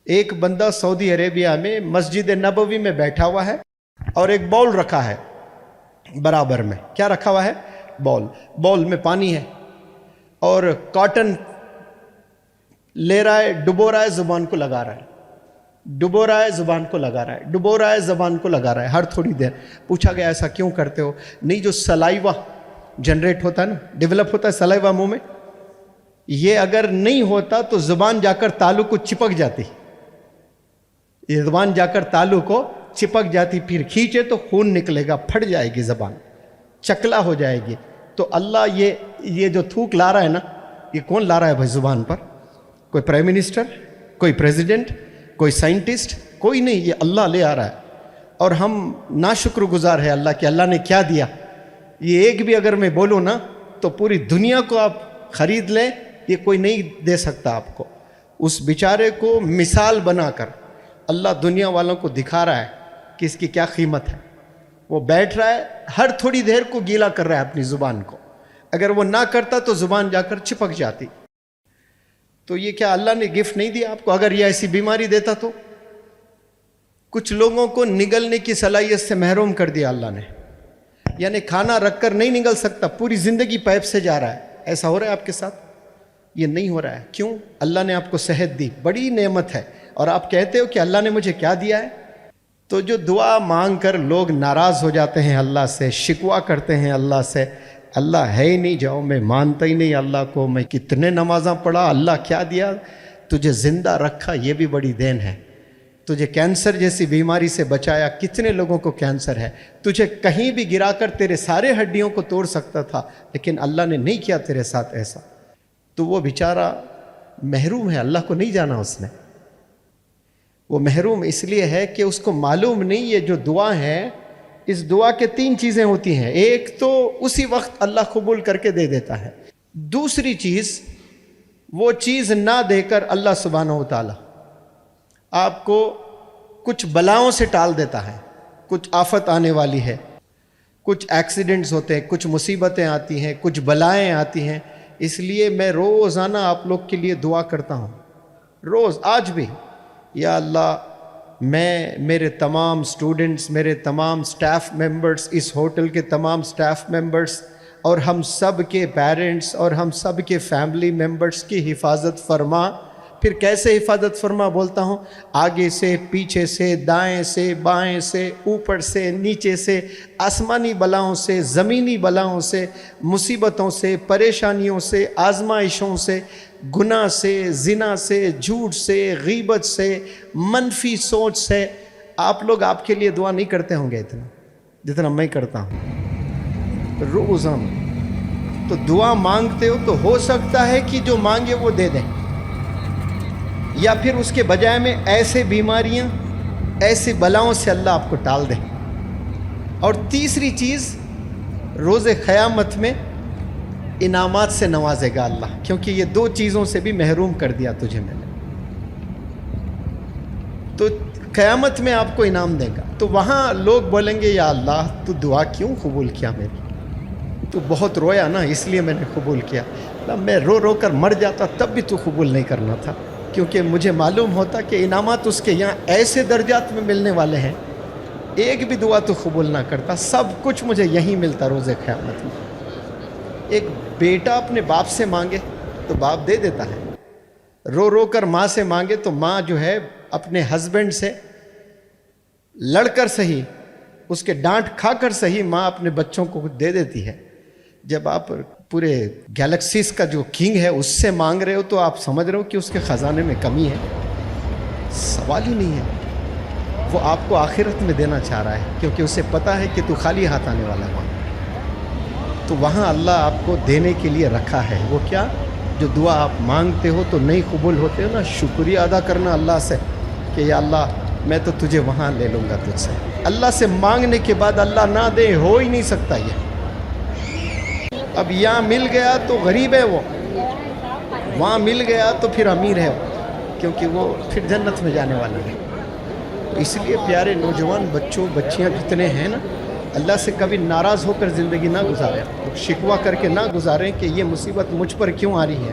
ایک بندہ سعودی عربیہ میں مسجد نبوی میں بیٹھا ہوا ہے اور ایک باؤل رکھا ہے برابر میں. کیا رکھا ہوا ہے؟ باؤل میں پانی ہے اور کاٹن لے رہا ہے, ڈبو رہا ہے, زبان کو لگا رہا ہے, ڈبو رہا ہے, زبان کو لگا رہا ہے, ڈبو رہا ہے, زبان کو لگا رہا ہے ہر تھوڑی دیر. پوچھا گیا ایسا کیوں کرتے ہو؟ نہیں, جو سلائیوا جنریٹ ہوتا ہے نا, ڈیولپ ہوتا ہے سلائیوا منہ میں, یہ اگر نہیں ہوتا تو زبان جا کر تالو کو چپک جاتی, یہ زبان جا کر تالو کو چپک جاتی, پھر کھینچے تو خون نکلے گا, پھٹ جائے گی زبان, چکلا ہو جائے گی. تو اللہ یہ جو تھوک لا رہا ہے نا, یہ کون لا رہا ہے بھائی زبان پر؟ کوئی پرائم منسٹر, کوئی پریزیڈنٹ, کوئی سائنٹسٹ, کوئی نہیں, یہ اللہ لے آ رہا ہے. اور ہم ناشکر گزار ہیں اللہ کہ اللہ نے کیا دیا. یہ ایک بھی اگر میں بولوں نا تو پوری دنیا کو آپ خرید لیں, یہ کوئی نہیں دے سکتا آپ کو. اس بیچارے کو مثال بنا کر اللہ دنیا والوں کو دکھا رہا ہے کہ اس کی کیا قیمت ہے. وہ بیٹھ رہا ہے, ہر تھوڑی دیر کو گیلا کر رہا ہے اپنی زبان کو, اگر وہ نہ کرتا تو زبان جا کر چپک جاتی. تو یہ کیا اللہ نے گفٹ نہیں دیا آپ کو؟ اگر یہ ایسی بیماری دیتا تو کچھ لوگوں کو نگلنے کی صلاحیت سے محروم کر دیا اللہ نے, یعنی کھانا رکھ کر نہیں نگل سکتا, پوری زندگی پائپ سے جا رہا ہے. ایسا ہو رہا ہے آپ کے ساتھ؟ یہ نہیں ہو رہا ہے. کیوں؟ اللہ نے آپ کو صحت دی, بڑی نعمت ہے, اور آپ کہتے ہو کہ اللہ نے مجھے کیا دیا ہے. تو جو دعا مانگ کر لوگ ناراض ہو جاتے ہیں اللہ سے, شکوہ کرتے ہیں اللہ سے, اللہ ہے ہی نہیں, جاؤ میں مانتا ہی نہیں اللہ کو, میں کتنے نمازاں پڑھا, اللہ کیا دیا, تجھے زندہ رکھا یہ بھی بڑی دین ہے. تجھے کینسر جیسی بیماری سے بچایا, کتنے لوگوں کو کینسر ہے, تجھے کہیں بھی گرا کر تیرے سارے ہڈیوں کو توڑ سکتا تھا, لیکن اللہ نے نہیں کیا تیرے ساتھ ایسا. تو وہ بیچارہ محروم ہے, اللہ کو نہیں جانا اس نے. وہ محروم اس لیے ہے کہ اس کو معلوم نہیں یہ جو دعا ہے, اس دعا کے 3 چیزیں ہوتی ہیں. ایک تو اسی وقت اللہ قبول کر کے دے دیتا ہے. دوسری چیز, وہ چیز نہ دے کر اللہ سبحانہ و تعالی آپ کو کچھ بلاؤں سے ٹال دیتا ہے. کچھ آفت آنے والی ہے, کچھ ایکسیڈنٹس ہوتے ہیں, کچھ مصیبتیں آتی ہیں, کچھ بلائیں آتی ہیں. اس لیے میں روزانہ آپ لوگ کے لیے دعا کرتا ہوں, روز, آج بھی. یا اللہ, میں, میرے تمام سٹوڈنٹس, میرے تمام سٹاف ممبرز, اس ہوٹل کے تمام سٹاف ممبرز, اور ہم سب کے پیرنٹس, اور ہم سب کے فیملی ممبرز کی حفاظت فرما. پھر کیسے حفاظت فرما بولتا ہوں؟ آگے سے, پیچھے سے, دائیں سے, بائیں سے, اوپر سے, نیچے سے, آسمانی بلاؤں سے, زمینی بلاؤں سے, مصیبتوں سے, پریشانیوں سے, آزمائشوں سے, گناہ سے, زنا سے, جھوٹ سے, غیبت سے, منفی سوچ سے. آپ لوگ آپ کے لیے دعا نہیں کرتے ہوں گے اتنا جتنا میں کرتا ہوں روزانہ. تو دعا مانگتے ہو تو ہو سکتا ہے کہ جو مانگے وہ دے دیں, یا پھر اس کے بجائے میں ایسے بیماریاں, ایسے بلاؤں سے اللہ آپ کو ٹال دے. اور تیسری چیز, روز قیامت میں انعامات سے نوازے گا اللہ, کیونکہ یہ 2 چیزوں سے بھی محروم کر دیا تجھے میں نے. تو قیامت میں آپ کو انعام دے گا. تو وہاں لوگ بولیں گے یا اللہ تو دعا کیوں قبول کیا میری, تو بہت رویا نا اس لیے میں نے قبول کیا. میں رو رو کر مر جاتا تب بھی تو قبول نہیں کرنا تھا, کیونکہ مجھے معلوم ہوتا کہ انعامات اس کے یہاں ایسے درجات میں ملنے والے ہیں, ایک بھی دعا تو قبول نہ کرتا, سب کچھ مجھے یہیں ملتا روز قیامت میں. ایک بیٹا اپنے باپ سے مانگے تو باپ دے دیتا ہے, رو رو کر ماں سے مانگے تو ماں جو ہے اپنے ہسبینڈ سے لڑ کر صحیح, اس کے ڈانٹ کھا کر صحیح, ماں اپنے بچوں کو دے دیتی ہے. جب آپ پورے گیلیکسیز کا جو کنگ ہے اس سے مانگ رہے ہو تو آپ سمجھ رہے ہو کہ اس کے خزانے میں کمی ہے؟ سوال ہی نہیں ہے. وہ آپ کو آخرت میں دینا چاہ رہا ہے, کیونکہ اسے پتہ ہے کہ تو خالی ہاتھ آنے والا ہے. تو وہاں اللہ آپ کو دینے کے لیے رکھا ہے. وہ کیا؟ جو دعا آپ مانگتے ہو تو نہیں قبول ہوتے ہو نا, شکریہ ادا کرنا اللہ سے کہ یا اللہ میں تو تجھے وہاں لے لوں گا تجھ سے. اللہ سے مانگنے کے بعد اللہ نہ دے, ہو ہی نہیں سکتا یہ. اب یہاں مل گیا تو غریب ہے وہ, وہاں مل گیا تو پھر امیر ہے وہ, کیونکہ وہ پھر جنت میں جانے والا ہے. اس لیے پیارے نوجوان بچوں, بچیاں جتنے ہیں نا, اللہ سے کبھی ناراض ہو کر زندگی نہ گزاریں, شکوہ کر کے نہ گزاریں کہ یہ مصیبت مجھ پر کیوں آ رہی ہے.